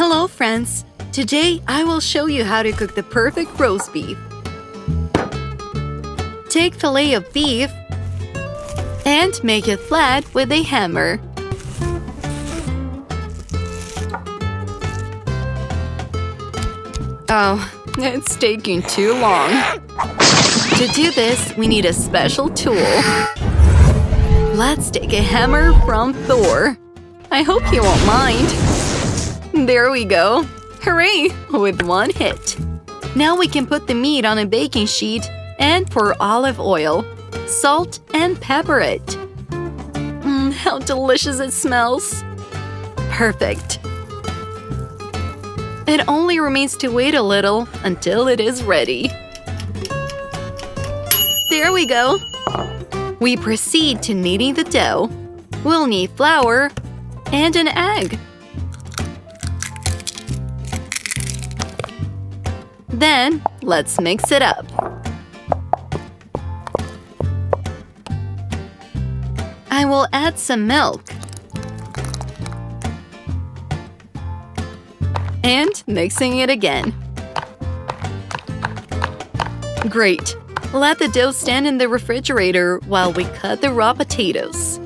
Hello friends! Today I will show you how to cook the perfect roast beef. Take fillet of beef and make it flat with a hammer. Oh, it's taking too long. To do this, we need a special tool. Let's take a hammer from Thor. I hope you won't mind. There we go. Hooray! With one hit. Now we can put the meat on a baking sheet and pour olive oil, salt, and pepper it. How delicious it smells! Perfect. It only remains to wait a little until it is ready. There we go. We proceed to kneading the dough. We'll need flour and an egg. Then, let's mix it up. I will add some milk. And mixing it again. Great! Let the dough stand in the refrigerator while we cut the raw potatoes.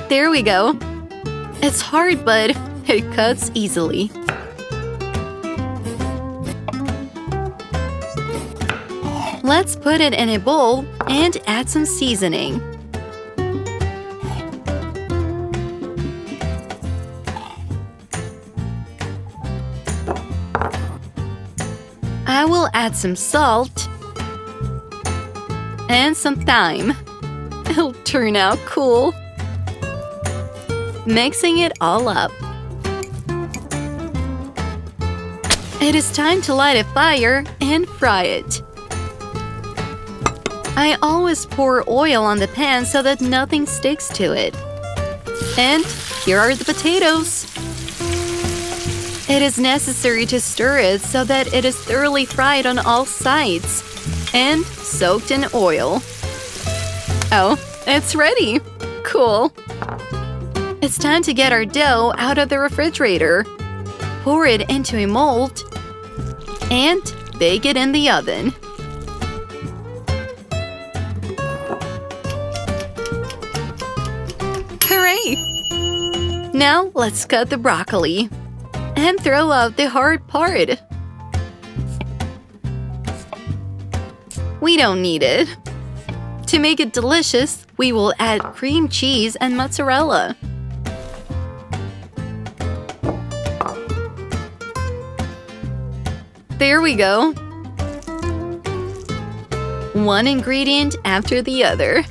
There we go. It's hard, but it cuts easily. Let's put it in a bowl and add some seasoning. I will add some salt and some thyme. It'll turn out cool. Mixing it all up. It is time to light a fire and fry it. I always pour oil on the pan so that nothing sticks to it. And here are the potatoes. It is necessary to stir it so that it is thoroughly fried on all sides and soaked in oil. Oh, it's ready! Cool! It's time to get our dough out of the refrigerator. Pour it into a mold and bake it in the oven. Hooray! Now let's cut the broccoli and throw out the hard part. We don't need it. To make it delicious, we will add cream cheese and mozzarella. There we go. One ingredient after the other.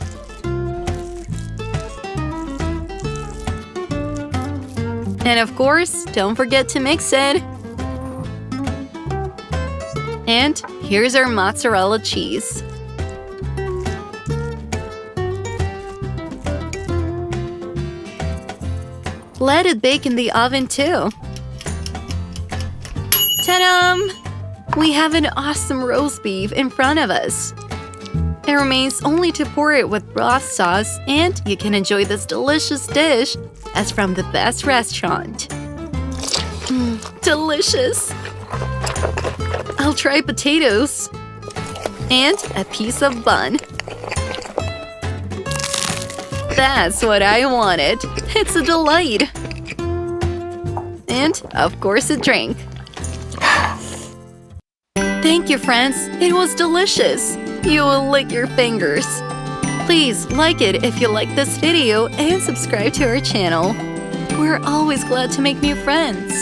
And of course, don't forget to mix it. And here's our mozzarella cheese. Let it bake in the oven too. Ta-da! We have an awesome roast beef in front of us. It remains only to pour it with broth sauce and you can enjoy this delicious dish as from the best restaurant. Delicious! I'll try potatoes and a piece of bun. That's what I wanted. It's a delight. And, of course, a drink. Thank you, friends. It was delicious. You will lick your fingers. Please like it if you like this video and subscribe to our channel. We're always glad to make new friends.